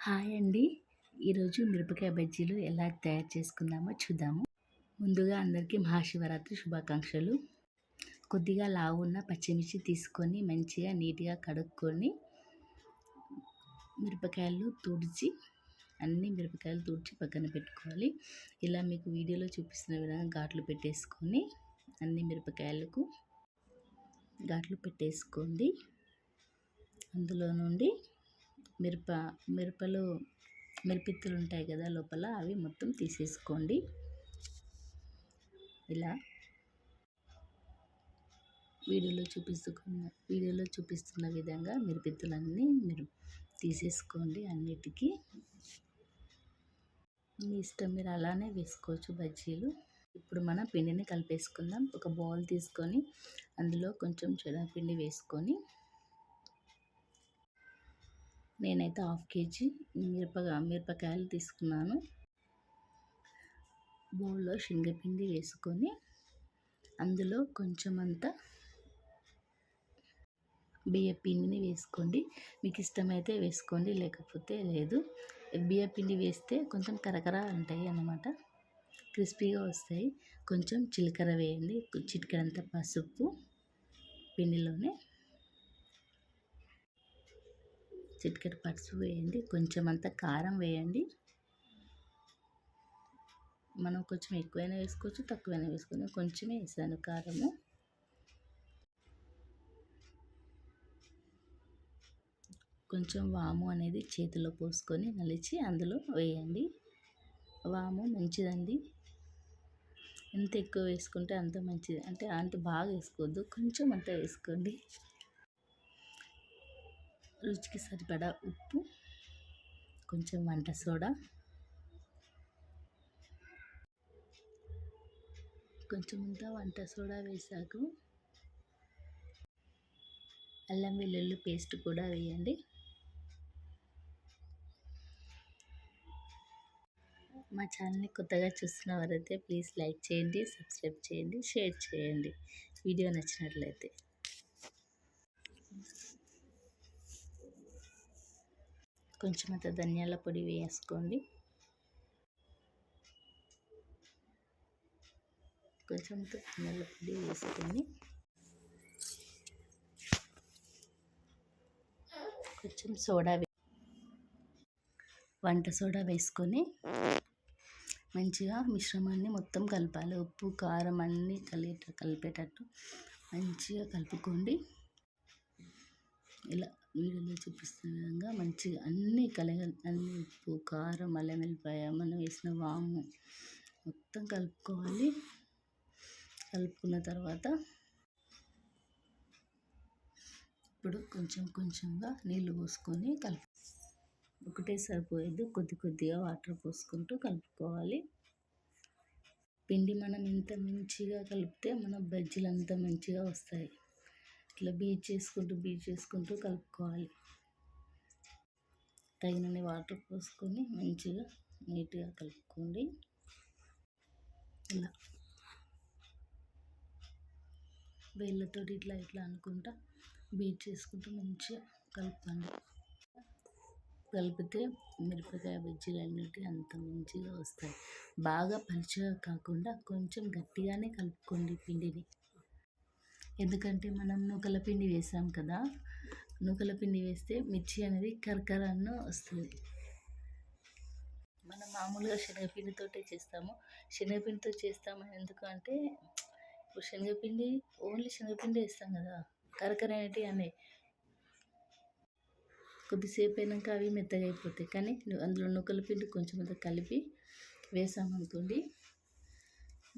Hi అండి. ఈరోజు మిరపకాయ బజ్జీలు ఎలా తయారు చేసుకుందామో చూద్దాము. ముందుగా అందరికీ మహాశివరాత్రి శుభాకాంక్షలు. కొద్దిగా లావున్న పచ్చిమిర్చి తీసుకొని మంచిగా నీట్గా కడుక్కొని అన్ని మిరపకాయలు తుడిచి పక్కన పెట్టుకోవాలి. ఇలా మీకు వీడియోలో చూపిస్తున్న విధంగా ఘాట్లు పెట్టేసుకొని అన్ని మిరపకాయలకు ఘాట్లు పెట్టేసుకోండి. అందులో నుండి మిరపిత్తులు ఉంటాయి కదా లోపల, అవి మొత్తం తీసేసుకోండి. ఇలా వీడియోలో చూపిస్తున్న విధంగా మిరపిత్తులన్నీ మీరు తీసేసుకోండి. అన్నిటికీ మీ ఇష్టం, మీరు అలానే వేసుకోవచ్చు బజ్జీలు. ఇప్పుడు మనం పిండిని కలిపేసుకుందాం. ఒక బౌల్ తీసుకొని అందులో కొంచెం శనగపిండి వేసుకొని, నేనైతే 1/2 kg మిరపకాయలు తీసుకున్నాను. బౌల్లో శనగపిండి వేసుకొని అందులో కొంచెం అంతా బియ్యపిండిని వేసుకోండి. మీకు ఇష్టమైతే వేసుకోండి, లేకపోతే లేదు. బియ్యపిండి వేస్తే కొంచెం కరకర ఉంటాయి అన్నమాట, క్రిస్పీగా వస్తాయి. కొంచెం జీలకర్ర వేయండి, చిటికెడంత పసుపు పిండిలోనే చిటికెడు పసుపు వేయండి, కొంచెం అంత కారం వేయండి. మనం కొంచెం ఎక్కువైనా వేసుకోవచ్చు, తక్కువైనా వేసుకోవచ్చు. కొంచెమే వేసాను కారము. కొంచెం వాము అనేది చేతిలో పోసుకొని నలిచి అందులో వేయండి. వాము మంచిదండి, ఎంత ఎక్కువ వేసుకుంటే అంత మంచిది. అంటే బాగా వేసుకోవద్దు, కొంచెం అంత వేసుకోండి. రుచికి సరిపడా ఉప్పు, కొంచెం వంట సోడా, కొంచెం అంతా వంట సోడా వేసాక అల్లం వెల్లుల్లి పేస్ట్ కూడా వేయండి. మా ఛానల్ని కొత్తగా చూస్తున్న వారైతే ప్లీజ్ లైక్ చేయండి, సబ్స్క్రైబ్ చేయండి, షేర్ చేయండి వీడియో నచ్చినట్లయితే. కొంచెం అంత ధనియాల పొడి వేసుకోండి. కొంచెం ధనియాల పొడి వేసుకొని కొంచెం వంట సోడా వేసుకొని మంచిగా మిశ్రమాన్ని మొత్తం కలపాలి. ఉప్పు కారం అన్నీ కలిపేటట్టు మంచిగా కలుపుకోండి. ఇలా వీడియోలో చూపిస్తున్న విధంగా మంచిగా అన్నీ ఉప్పు కారం అల్లం వెల్లిపాయ మనం వేసిన వాము మొత్తం కలుపుకోవాలి. కలుపుకున్న తర్వాత ఇప్పుడు కొంచెంగా నీళ్ళు పోసుకొని ఒకటే సరిపోయేది, కొద్దిగా వాటర్ పోసుకుంటూ కలుపుకోవాలి. పిండి మనం ఎంత మంచిగా కలిపితే మన బజ్జీలు అంత మంచిగా వస్తాయి. ఇట్లా బీట్ చేసుకుంటూ కలుపుకోవాలి. తగినన్ని వాటర్ పోసుకొని మంచిగా నీట్గా కలుపుకోండి. ఇలా వేళ్ళతో ఇట్లా అనుకుంటా బీట్ చేసుకుంటూ మంచిగా కలపండి. కలిపితే మిరపకాయ బజ్జీలు అన్నిటి అంత మంచిగా వస్తాయి. బాగా పలుచగా కాకుండా కొంచెం గట్టిగానే కలుపుకోండి పిండిని. ఎందుకంటే మనం నూకల పిండి వేసాం కదా, నూకల పిండి వేస్తే మిర్చి అనేది కరకరన్న వస్తుంది. మనం మామూలుగా శనగపిండితోటే చేస్తాము. శనగపిండితో చేస్తామని ఎందుకంటే ఇప్పుడు ఓన్లీ శనగపిండి వేస్తాం కదా, కరకర అనేటివి అన్నీ కొద్దిసేపు అయినాక అవి మెత్తగా అయిపోతాయి. కానీ అందులో నూకల పిండి కొంచెం అంత కలిపి వేసామనుకోండి,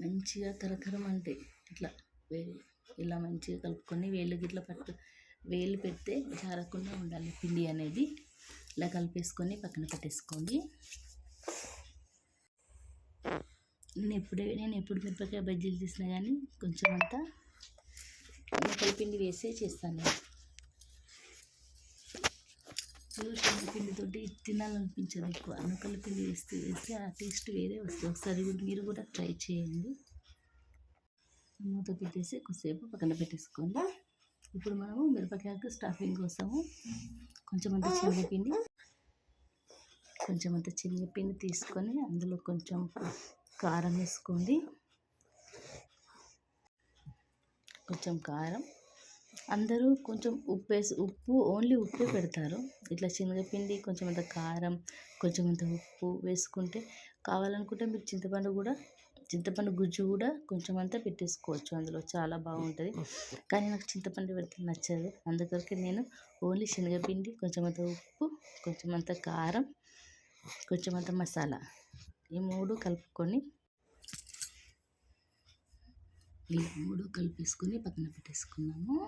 మంచిగా కరకరం అంటే ఇలా మంచిగా కలుపుకొని వేలు పెడితే జారకుండా ఉండాలి పిండి అనేది. ఇలా కలిపేసుకొని పక్కన పెట్టేసుకోండి. నేను ఎప్పుడు మిరపకాయ బజ్జీలు చేసినా కానీ కొంచెం అంతా నూకల పిండి వేసే చేస్తాను. శనగపిండితోటి తినాలనిపించదు ఎక్కువ, నూకల పిండి వేస్తే ఆ టేస్ట్ వేరే వస్తుంది. ఒకసారి మీరు కూడా ట్రై చేయండి. మూత పెట్టేసి కొద్దిసేపు పక్కన పెట్టేసుకోండి. ఇప్పుడు మనము మిరపకాయకు స్టఫింగ్ కోసము కొంచెం అంత శనగపిండి, కొంచెం అంత శనగపిండి తీసుకొని అందులో కొంచెం కారం వేసుకోండి. కొంచెం కారం, అందరూ కొంచెం ఉప్పు ఓన్లీ ఉప్పే పెడతారు. ఇట్లా శనగపిండి కొంచెం అంత కారం, కొంచెం అంత ఉప్పు వేసుకుంటే, కావాలనుకుంటే మీరు చింతపండు గుజ్జు కూడా కొంచెం అంతా పెట్టేసుకోవచ్చు అందులో, చాలా బాగుంటుంది. కానీ నాకు చింతపండు పెడితే నచ్చదు, అందుకొరకు నేను ఓన్లీ శనగపిండి, కొంచెం అంత ఉప్పు, కొంచెం అంత కారం, కొంచెం అంత మసాలా, ఈ 3 కలుపుకొని ఇలా 3 కలిపేసుకొని పక్కన పెట్టేసుకున్నాము.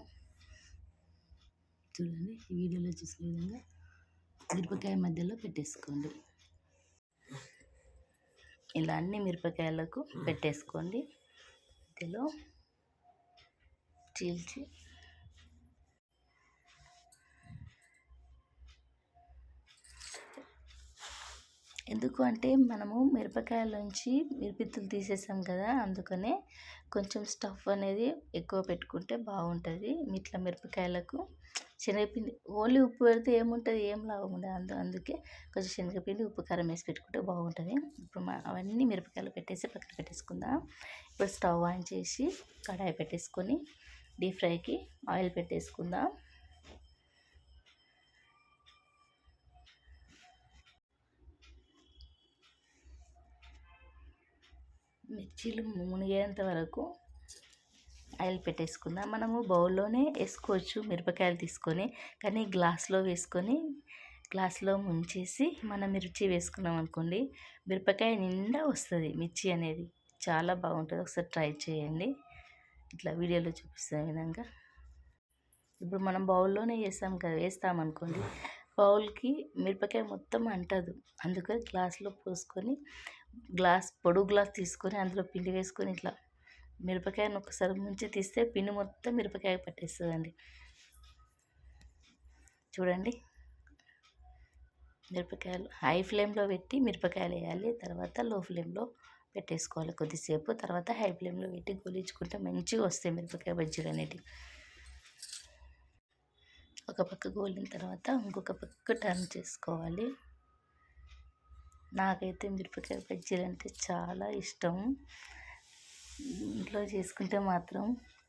చూడండి, ఈ వీడియోలో చూసిన విధంగా మిరపకాయ మధ్యలో పెట్టేసుకోండి. ఇలా అన్ని మిరపకాయలకు పెట్టేసుకోండి. మధ్యలో చీల్చి ఎందుకు అంటే మనము మిరపకాయల నుంచి మిరపిత్తులు తీసేసాం కదా, అందుకనే కొంచెం స్టఫ్ అనేది ఎక్కువ పెట్టుకుంటే బాగుంటుంది. ఇట్లా మిరపకాయలకు శనగపిండి ఓన్లీ ఉప్పు పెడితే ఏముంటుంది, ఏం లాభం ఉండదు. అందుకే కొంచెం శనగపిండి, ఉప్పు, కారం వేసి పెట్టుకుంటే బాగుంటుంది. ఇప్పుడు అవన్నీ మిరపకాయలు పెట్టేసి పక్కన పెట్టేసుకుందాం. ఇప్పుడు స్టవ్ ఆన్ చేసి కడాయి పెట్టేసుకొని డీప్ ఫ్రైకి ఆయిల్ పెట్టేసుకుందాం. మిర్చీలు మునిగేంత వరకు ఆయిల్ పెట్టేసుకుందాం. మనము బౌల్లోనే వేసుకోవచ్చు మిరపకాయలు తీసుకొని, కానీ గ్లాస్లో వేసుకొని గ్లాస్లో ముంచేసి మనం మిర్చి వేసుకున్నాం అనుకోండి, మిరపకాయ నిండా వస్తుంది మిర్చి అనేది, చాలా బాగుంటుంది. ఒకసారి ట్రై చేయండి, ఇట్లా వీడియోలో చూపిస్తున్న విధంగా. ఇప్పుడు మనం బౌల్లోనే వేస్తామనుకోండి, బౌల్కి మిరపకాయ మొత్తం అంటదు. అందుకని గ్లాస్లో పోసుకొని పొడుగు గ్లాస్ తీసుకొని అందులో పిండి వేసుకొని ఇట్లా మిరపకాయను ఒకసారి ముంచి తీస్తే పిండి మొత్తం మిరపకాయ పట్టేస్తుందండి. చూడండి, మిరపకాయలు హై ఫ్లేమ్లో పెట్టి మిరపకాయలు వేయాలి, తర్వాత లో ఫ్లేమ్లో పెట్టేసుకోవాలి కొద్దిసేపు, తర్వాత హై ఫ్లేమ్లో పెట్టి గోలించుకుంటే మంచిగా వస్తాయి మిరపకాయ బజ్జీలు అనేటివి. ఒక పక్క గోలిన తర్వాత ఇంకొక పక్క టర్న్ చేసుకోవాలి. నాకైతే మిరపకాయ బజ్జీలు అంటే చాలా ఇష్టం. ఇంట్లో చేసుకుంటే మాత్రం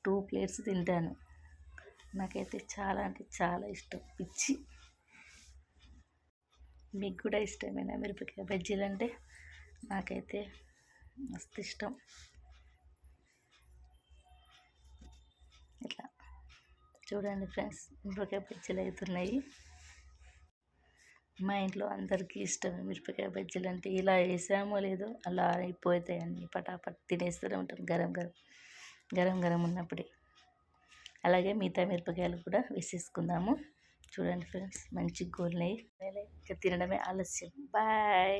2 ప్లేట్స్ తింటాను. నాకైతే చాలా అంటే చాలా ఇష్టం, పిచ్చి. మీకు కూడా ఇష్టమేనా మిరపకాయ బజ్జీలు అంటే? నాకైతే మస్తు ఇష్టం. ఇట్లా చూడండి ఫ్రెండ్స్, మిరపకాయ బజ్జీలు అవుతున్నాయి. మా ఇంట్లో అందరికీ ఇష్టమే మిరపకాయ బజ్జీలు అంటే. ఇలా వేసామో లేదో అలా అయిపోతాయండి, పటాపట్ తినేస్తూనే ఉంటాం గరం గరం ఉన్నప్పుడే. అలాగే మిగతా మిరపకాయలు కూడా వేసేసుకుందాము. చూడండి ఫ్రెండ్స్, మంచి గోల్నాయి, తినడమే ఆలస్యం. బాయ్.